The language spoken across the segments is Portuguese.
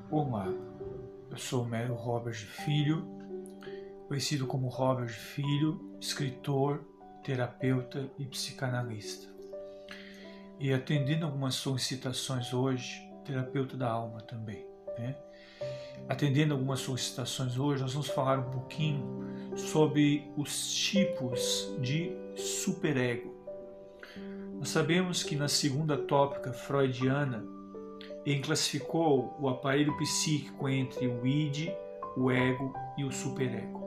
Olá, eu sou o Mero Robert Filho, conhecido como Robert Filho, escritor, terapeuta e psicanalista. E atendendo algumas solicitações hoje, terapeuta da alma também, né? Atendendo algumas solicitações hoje, nós vamos falar um pouquinho sobre os tipos de superego. Nós sabemos que na segunda tópica freudiana, ele classificou o aparelho psíquico entre o id, o ego e o superego.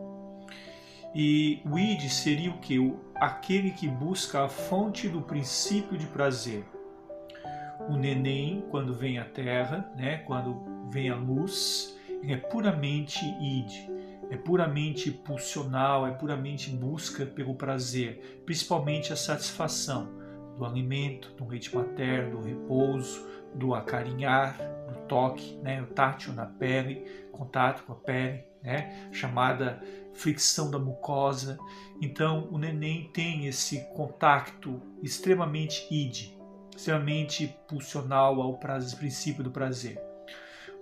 E o id seria o quê? Aquele que busca a fonte do princípio de prazer. O neném, quando vem à Terra, né, quando vem à luz, ele é puramente id, é puramente pulsional, é puramente busca pelo prazer, principalmente a satisfação do alimento, do leite materno, do repouso, do acarinhar, do toque, né, o tátil na pele, contato com a pele, né, chamada fricção da mucosa. Então o neném tem esse contato extremamente id, extremamente pulsional ao princípio do prazer.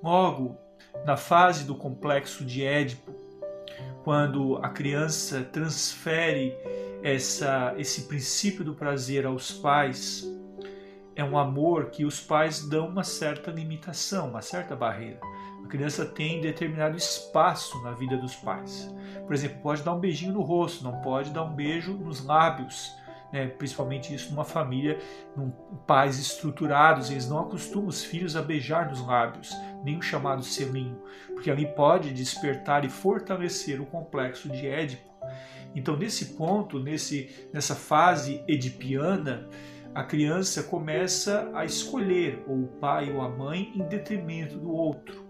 Logo, na fase do complexo de Édipo, quando a criança transfere esse princípio do prazer aos pais, é um amor que os pais dão uma certa limitação, uma certa barreira. A criança tem determinado espaço na vida dos pais. Por exemplo, pode dar um beijinho no rosto, não pode dar um beijo nos lábios, né? Principalmente isso numa família, pais estruturados, eles não acostumam os filhos a beijar nos lábios, nem o chamado selinho, porque ali pode despertar e fortalecer o complexo de Édipo. Então, nesse ponto, nessa fase edipiana, a criança começa a escolher ou o pai ou a mãe em detrimento do outro.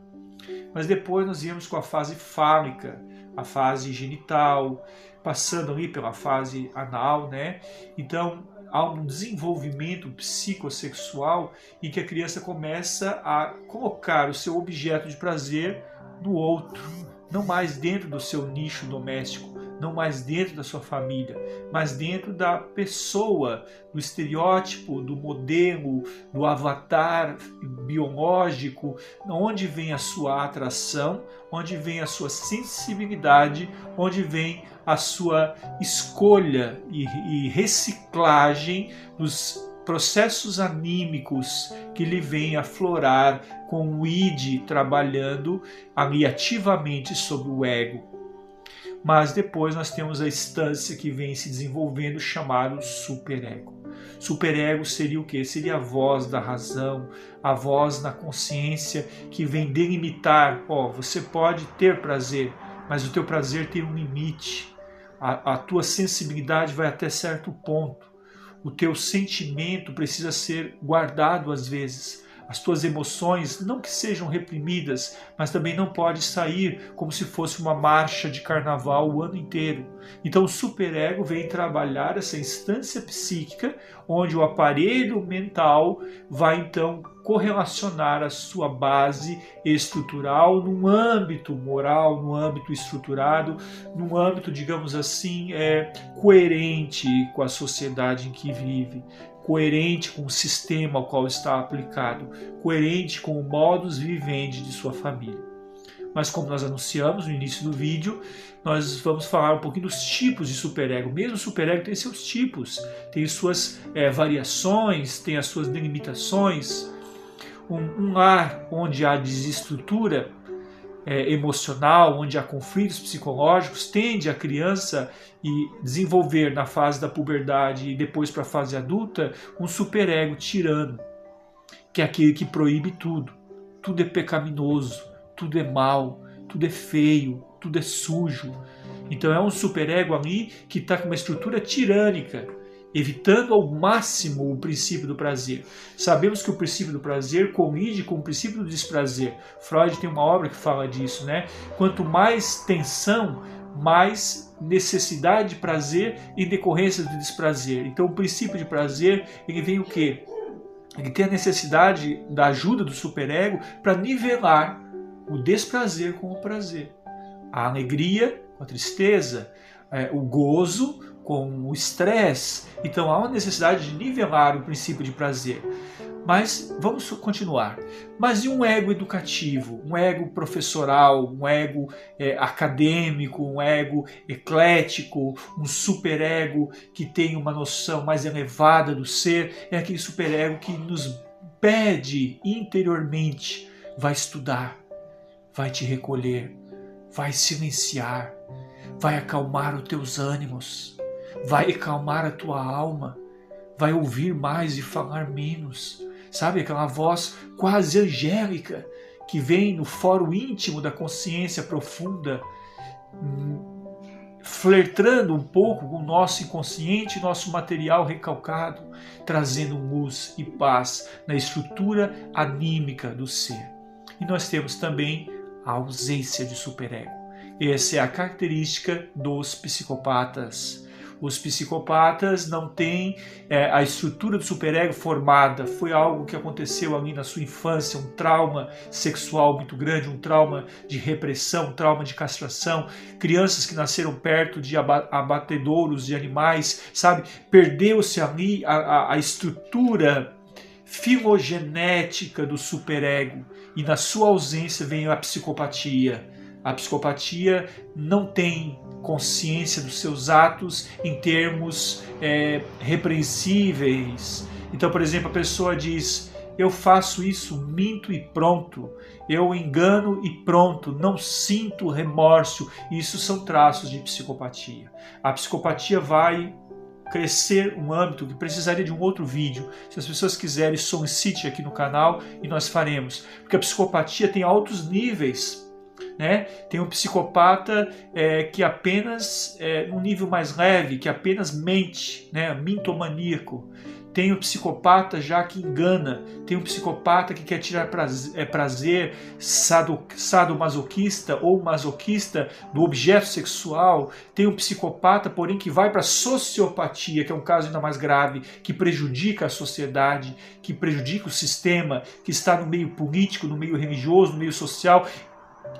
Mas depois nós viemos com a fase fálica, a fase genital, passando ali pela fase anal, né? Então há um desenvolvimento psicossexual em que a criança começa a colocar o seu objeto de prazer no outro, não mais dentro do seu nicho doméstico, não mais dentro da sua família, mas dentro da pessoa, do estereótipo, do modelo, do avatar biológico, onde vem a sua atração, onde vem a sua sensibilidade, onde vem a sua escolha e reciclagem dos processos anímicos que lhe vêm aflorar com o id trabalhando ali ativamente sobre o ego. Mas depois nós temos a instância que vem se desenvolvendo chamado superego. Superego seria o quê? Seria a voz da razão, a voz na consciência que vem delimitar, você pode ter prazer, mas o teu prazer tem um limite. A tua sensibilidade vai até certo ponto. O teu sentimento precisa ser guardado às vezes. As tuas emoções, não que sejam reprimidas, mas também não pode sair como se fosse uma marcha de carnaval o ano inteiro. Então o superego vem trabalhar essa instância psíquica, onde o aparelho mental vai então correlacionar a sua base estrutural num âmbito moral, num âmbito estruturado, num âmbito, digamos assim, coerente com a sociedade em que vive, coerente com o sistema ao qual está aplicado, coerente com o modus vivendi de sua família. Mas como nós anunciamos no início do vídeo, nós vamos falar um pouquinho dos tipos de superego. Mesmo o superego tem seus tipos, tem suas variações, tem as suas delimitações. Um lar onde há desestrutura emocional, onde há conflitos psicológicos, tende a criança a desenvolver na fase da puberdade e depois para a fase adulta um superego tirano, que é aquele que proíbe tudo. Tudo é pecaminoso, tudo é mal, tudo é feio, tudo é sujo. Então é um superego ali que está com uma estrutura tirânica, evitando ao máximo o princípio do prazer. Sabemos que o princípio do prazer colide com o princípio do desprazer. Freud tem uma obra que fala disso, né? Quanto mais tensão, mais necessidade de prazer em decorrência do desprazer. Então o princípio de prazer, ele vem o quê? Ele tem a necessidade da ajuda do superego para nivelar o desprazer com o prazer. A alegria com a tristeza, o gozo com o estresse. Então há uma necessidade de nivelar o princípio de prazer. Mas vamos continuar. Mas e um ego educativo, um ego professoral, um ego acadêmico, um ego eclético, um superego que tem uma noção mais elevada do ser? É aquele superego que nos pede interiormente, vai estudar, vai te recolher, vai silenciar, vai acalmar os teus ânimos, vai acalmar a tua alma, vai ouvir mais e falar menos. Sabe, aquela voz quase angélica que vem no fórum íntimo da consciência profunda, flertando um pouco com o nosso inconsciente, nosso material recalcado, trazendo luz e paz na estrutura anímica do ser. E nós temos também a ausência de superego. Essa é a característica dos psicopatas. Os psicopatas não têm a estrutura do superego formada. Foi algo que aconteceu ali na sua infância, um trauma sexual muito grande, um trauma de repressão, um trauma de castração. Crianças que nasceram perto de abatedouros de animais, sabe? Perdeu-se ali a estrutura filogenética do superego. E na sua ausência vem a psicopatia. A psicopatia não tem consciência dos seus atos em termos repreensíveis. Então, por exemplo, a pessoa diz: eu faço isso, minto e pronto. Eu engano e pronto. Não sinto remorso. Isso são traços de psicopatia. A psicopatia vai crescer um âmbito que precisaria de um outro vídeo. Se as pessoas quiserem, solicite aqui no canal e nós faremos. Porque a psicopatia tem altos níveis. Né? Tem um psicopata que apenas, num nível mais leve, que apenas mente, né? Mintomaníaco. Tem um psicopata já que engana. Tem um psicopata que quer tirar prazer sadomasoquista ou masoquista do objeto sexual. Tem um psicopata, porém, que vai para a sociopatia, que é um caso ainda mais grave, que prejudica a sociedade, que prejudica o sistema, que está no meio político, no meio religioso, no meio social,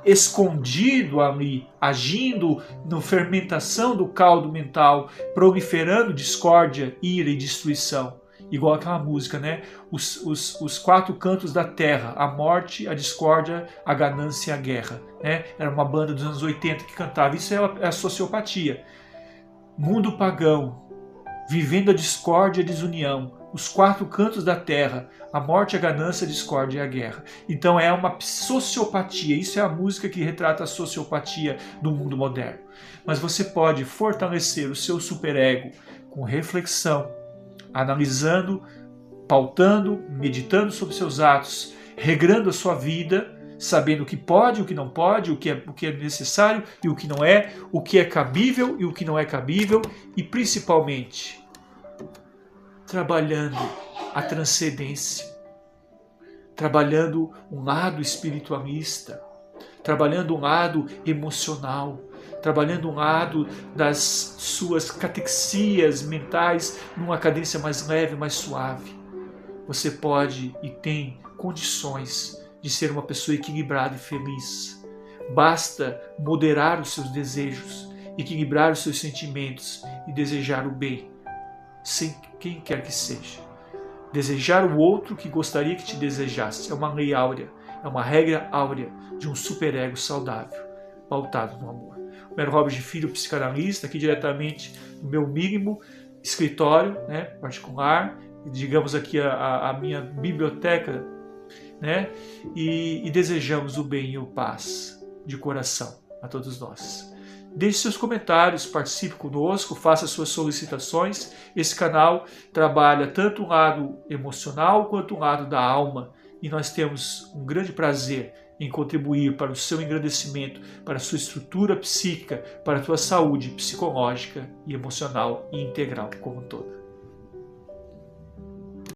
escondido ali, agindo na fermentação do caldo mental, proliferando discórdia, ira e destruição. Igual aquela música, né? Os quatro cantos da terra, a morte, a discórdia, a ganância e a guerra. Né? Era uma banda dos anos 80 que cantava. Isso é a sociopatia. Mundo pagão, vivendo a discórdia e a desunião. Os quatro cantos da terra, a morte, a ganância, a discórdia e a guerra. Então é uma sociopatia, isso é a música que retrata a sociopatia do mundo moderno. Mas você pode fortalecer o seu superego com reflexão, analisando, pautando, meditando sobre seus atos, regrando a sua vida, sabendo o que pode, o que não pode, o que é necessário e o que não é, o que é cabível e o que não é cabível, e principalmente trabalhando a transcendência, trabalhando um lado espiritualista, trabalhando um lado emocional, trabalhando um lado das suas catexias mentais numa cadência mais leve, mais suave. Você pode e tem condições de ser uma pessoa equilibrada e feliz. Basta moderar os seus desejos, equilibrar os seus sentimentos e desejar o bem, sem quem quer que seja. Desejar o outro que gostaria que te desejasse é uma lei áurea, é uma regra áurea de um superego saudável, pautado no amor. Homero Robles de Filho, psicanalista, aqui diretamente no meu mínimo escritório, né, particular, digamos aqui a minha biblioteca, né, e desejamos o bem e a paz de coração a todos nós. Deixe seus comentários, participe conosco, faça suas solicitações. Esse canal trabalha tanto o lado emocional quanto o lado da alma, e nós temos um grande prazer em contribuir para o seu engrandecimento, para a sua estrutura psíquica, para a tua saúde psicológica e emocional e integral como um todo.